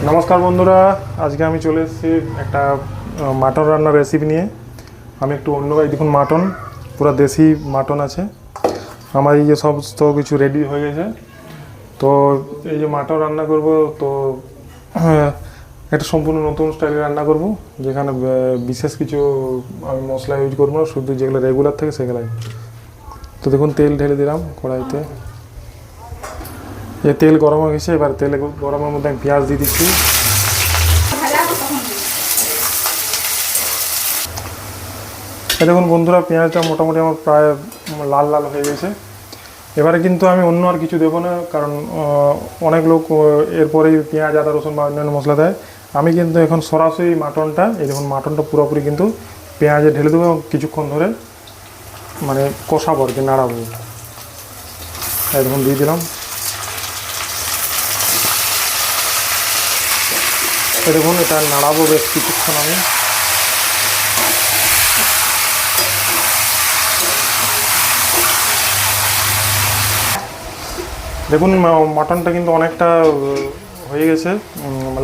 নমস্কার বন্ধুরা, আজকে আমি চলে এসেছি একটা মাটন রান্নার রেসিপি নিয়ে। আমি একটু অন্যভাবে দেখুন, মাটন পুরো দেশি মাটন আছে আমার। এই যে সমস্ত কিছু রেডি হয়ে গেছে। তো এই যে মাটন রান্না করব, তো একটা সম্পূর্ণ নতুন স্টাইলে রান্না করব, যেখানে বিশেষ কিছু আমি মশলা ইউজ করবো না, শুধু যেগুলো রেগুলার থাকে সেগুলাই। তো দেখুন, তেল ঢেলে দিলাম কড়াইতে। এই তেল গরম হয়ে গেছে, এবার তেল গরমের মধ্যে আমি পেঁয়াজ দিয়ে দিচ্ছি। দেখুন বন্ধুরা, পেঁয়াজটা মোটামুটি আমার প্রায় লাল লাল হয়ে গেছে। এবারে কিন্তু আমি অন্য আর কিছু দেবো না, কারণ অনেক লোক এরপরেই পেঁয়াজ আদা রসুন বা অন্যান্য মশলা দেয়। আমি কিন্তু এখন সরাসরি মাটনটা, এই দেখুন মাটনটা পুরোপুরি কিন্তু পেঁয়াজে ঢেলে দেবো এবং কিছুক্ষণ ধরে মানে কষাবো আর কি, নাড়াবো। এই দেখুন দিয়ে দিলাম। এই দেখুন, এটা নাড়াবো বেশ কিছুক্ষণ আমি। দেখুন মাটনটা কিন্তু অনেকটা হয়ে গেছে,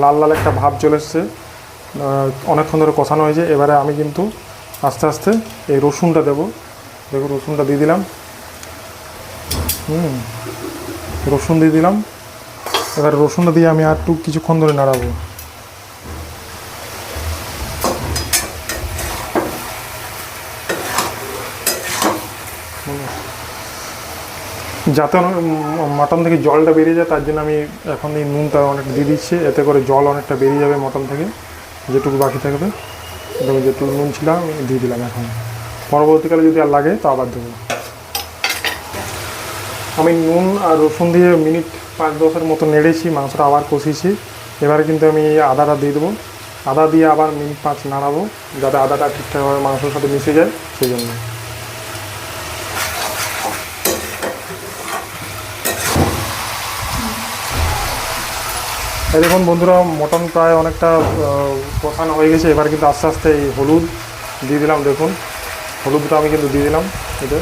লাল লাল একটা ভাব চলে এসছে, অনেকক্ষণ ধরে কষানো হয়েছে। এবারে আমি কিন্তু আস্তে আস্তে এই রসুনটা দেবো। দেখুন রসুনটা দিয়ে দিলাম। রসুন দিয়ে দিলাম। এবার রসুনটা দিয়ে আমি আর একটু কিছুক্ষণ ধরে নাড়াবো। যাতে মাটন থেকে জলটা বেরিয়ে যায়, তার জন্য আমি এখন এই নুনটা অনেকটা দিয়ে দিচ্ছি। এতে করে জল অনেকটা বেরিয়ে যাবে মটন থেকে, যেটুকু বাকি থাকবে। দেখুন যেটুকু নুন ছিল আমি দিয়ে দিলাম। এখন পরবর্তীকালে যদি আর লাগে তো আবার দেবো। আমি নুন আর রসুন দিয়ে মিনিট 5-10 মতো নেড়েছি, মাংসটা আবার কষিয়েছি। এবারে কিন্তু আমি আদাটা দিয়ে দেবো। আদা দিয়ে আবার মিনিট 5 নাড়াবো, যাতে আদাটা ঠিকঠাকভাবে মাংসের সাথে মিশে যায়, সেই জন্য। এই দেখুন বন্ধুরা, মটন প্রায় অনেকটা কষানো হয়ে গেছে। এবার কিন্তু আস্তে আস্তে এই হলুদ দিয়ে দিলাম। দেখুন হলুদটা আমি কিন্তু দিয়ে দিলাম এতে।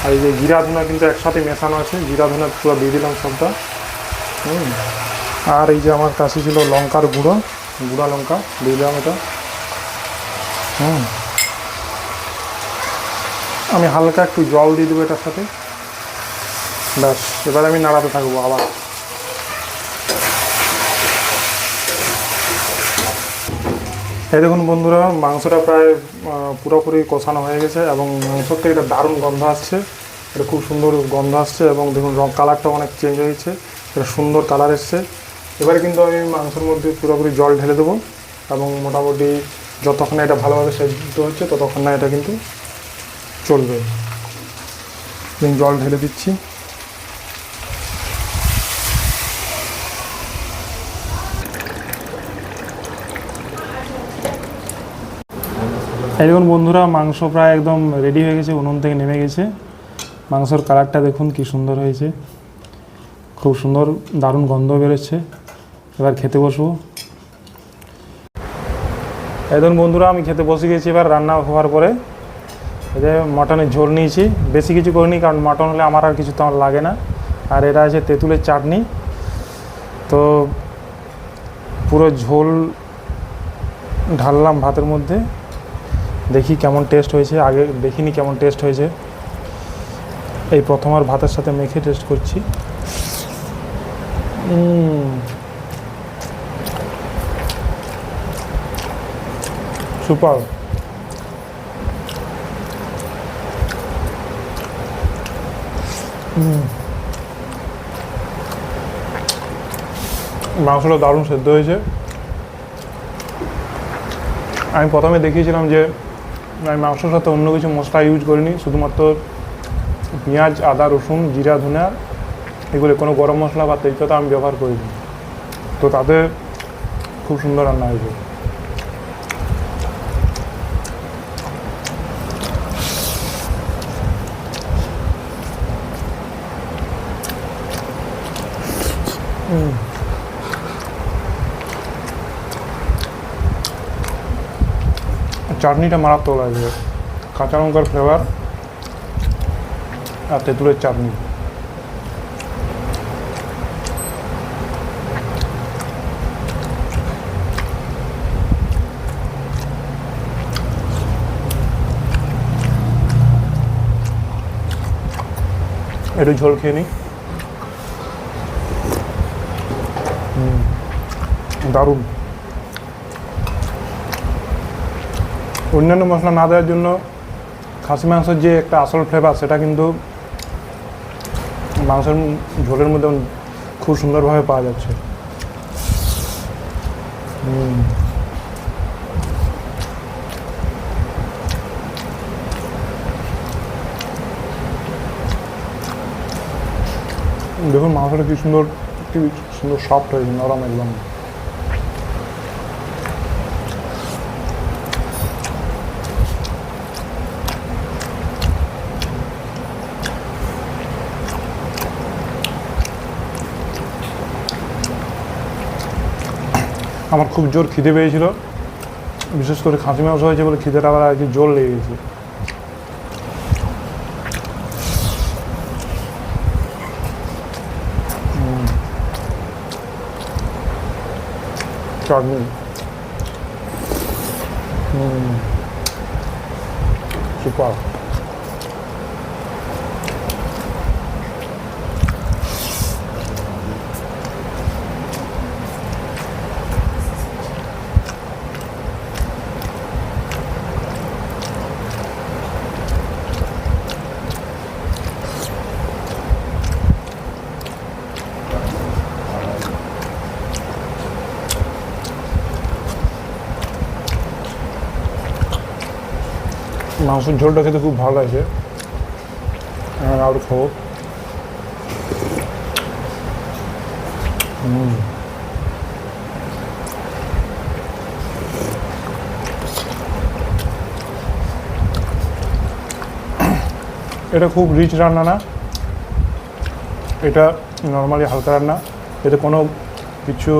আর এই যে জিরা ধনা কিন্তু একসাথে মেশানো আছে, জিরা ধনা পুরো দিয়ে দিলাম সবটা। আর এই যে আমার কাছে ছিল লঙ্কার গুঁড়া লঙ্কা, দিয়ে দিলাম এটা। আমি হালকা একটু জল দিয়ে দেবো এটার সাথে। ব্যাস, এবার আমি নাড়াতে থাকবো আবার। এই দেখুন বন্ধুরা, মাংসটা প্রায় পুরোপুরি কষানো হয়ে গেছে এবং মাংসর থেকে একটা দারুণ গন্ধ আসছে। এটা খুব সুন্দর গন্ধ আসছে এবং দেখুন কালারটা অনেক চেঞ্জ হয়েছে, এটা সুন্দর কালার এসছে। এবারে কিন্তু আমি মাংসের মধ্যে পুরোপুরি জল ঢেলে দেবো এবং মোটামুটি যতক্ষণ না এটা ভালোভাবে সেদ্ধ হচ্ছে ততক্ষণ না এটা কিন্তু চলবে। জল ঢেলে দিচ্ছি। এই দেখুন বন্ধুরা, মাংস প্রায় একদম রেডি হয়ে গেছে, উনুন থেকে নেমে গেছে। মাংসের কালারটা দেখুন কি সুন্দর হয়েছে, খুব সুন্দর দারুণ গন্ধ বেরোচ্ছে। এবার খেতে বসবো। এই দেখুন বন্ধুরা, আমি খেতে বসে গেছি। এবার রান্না হওয়ার পরে এই যে মটনের ঝোল নিয়েছি, বেশি কিছু করিনি, কারণ মটন হলে আমার আর কিছু তো আমার লাগে না। আর এটা আছে তেঁতুলের চাটনি। তো পুরো ঝোল ঢাললাম ভাতের মধ্যে, দেখি কেমন টেস্ট হয়েছে। আগে দেখিনি কেমন টেস্ট হয়েছে, এই প্রথম আর ভাতের সাথে মেখে টেস্ট করছি। সুপার। মাংসটা দারুণ সেদ্ধ হয়েছে। আমি প্রথমে দেখিয়েছিলাম যে আমি মাংসের সাথে অন্য কিছু মশলা ইউজ করিনি, শুধুমাত্র পেঁয়াজ আদা রসুন জিরা ধনিয়া, এগুলো কোনো গরম মশলা বা তেজপাতা আমি ব্যবহার করিনি। তো তাতে খুব সুন্দর রান্না হয়েছে। চাটনিটা মারাত্মক লাগবে, কাঁচা লঙ্কার ফ্লেভার আর তেঁতুলের চাটনি। একটু ঝোল খেয়ে নিই। দারুণ। অন্যান্য মশলা না দেওয়ার জন্য খাসি মাংসের যে একটা আসল ফ্লেভার সেটা কিন্তু মাংসের ঝোলের মধ্যে খুব সুন্দরভাবে পাওয়া যাচ্ছে। দেখুন মাংসটা কি সুন্দর সফট হয়েছে, নরম একদম। আমার খুব জোর খিদে পেয়েছিল, বিশেষ করে খাসি মাংস হয়েছে বলে খিদেটা আবার আর কি জোর লেগে গেছে। চাটনি সুপার। মাংসের ঝোলটা খেতে খুব ভালো লাগছে, আর খাবো। এটা খুব রিচ রান্না না, এটা নর্মালি হালকা রান্না, এতে কোনো কিছু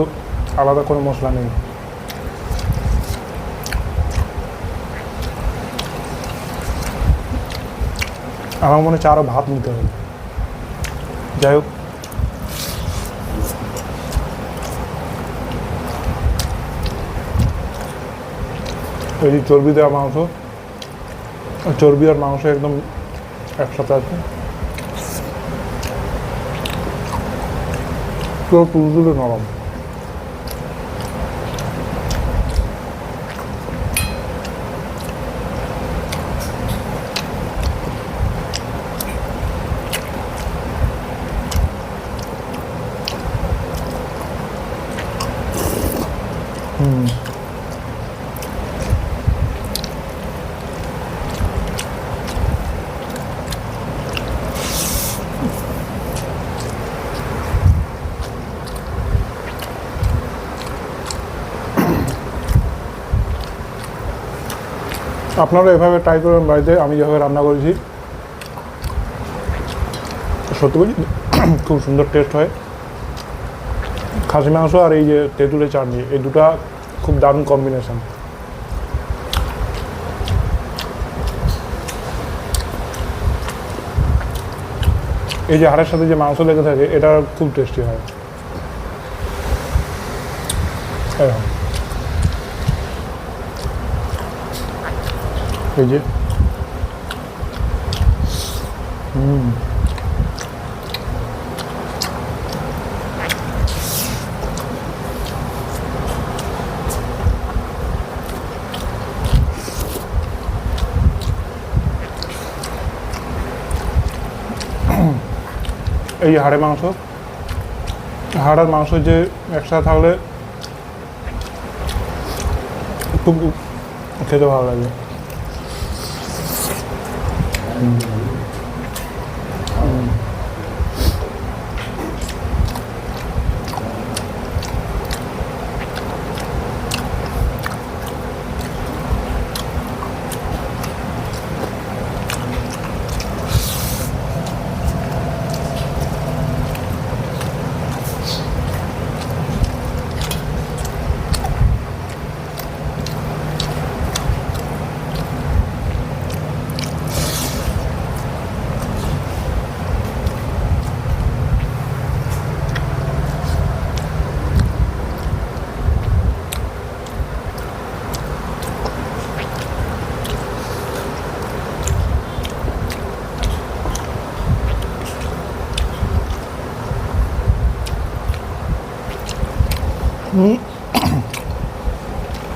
আলাদা কোনো মশলা নেই। আমার মনে হচ্ছে আরও ভাত নিতে হবে। যাই হোক, এই যে চর্বি দেওয়া মাংস, চর্বি আর মাংস একদম একসাথে আছে, পুরো তুলতুলে নরম। আপনারা এভাবে ট্রাই করবেন বাড়িতে, আমি যেভাবে রান্না করেছি। সত্যি বলছি খুব সুন্দর টেস্ট হয়। খাসি মাংস আর এই যে তেঁতুলের চাটনি, এই দুটা খুব দারুণ কম্বিনেশন। এই যে হাড়ের সাথে যে মাংস লেগে থাকে, এটা খুব টেস্টি হয়। এই যে এই যে হাড়ের মাংস, হাড় আর মাংস যে একসাথে থাকলে খুব খেতে ভালো লাগে।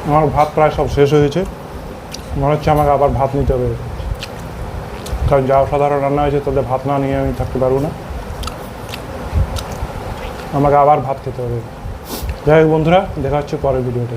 আমার ভাত প্রায় সব শেষ হয়েছে, মনে হচ্ছে আমাকে আবার ভাত নিতে হবে, কারণ যা অসাধারণ রান্না হয়েছে তাদের ভাত না নিয়ে আমি থাকতে পারবো না, আমাকে আবার ভাত খেতে হবে। যাই হোক বন্ধুরা, দেখা হচ্ছে পরের ভিডিওতে।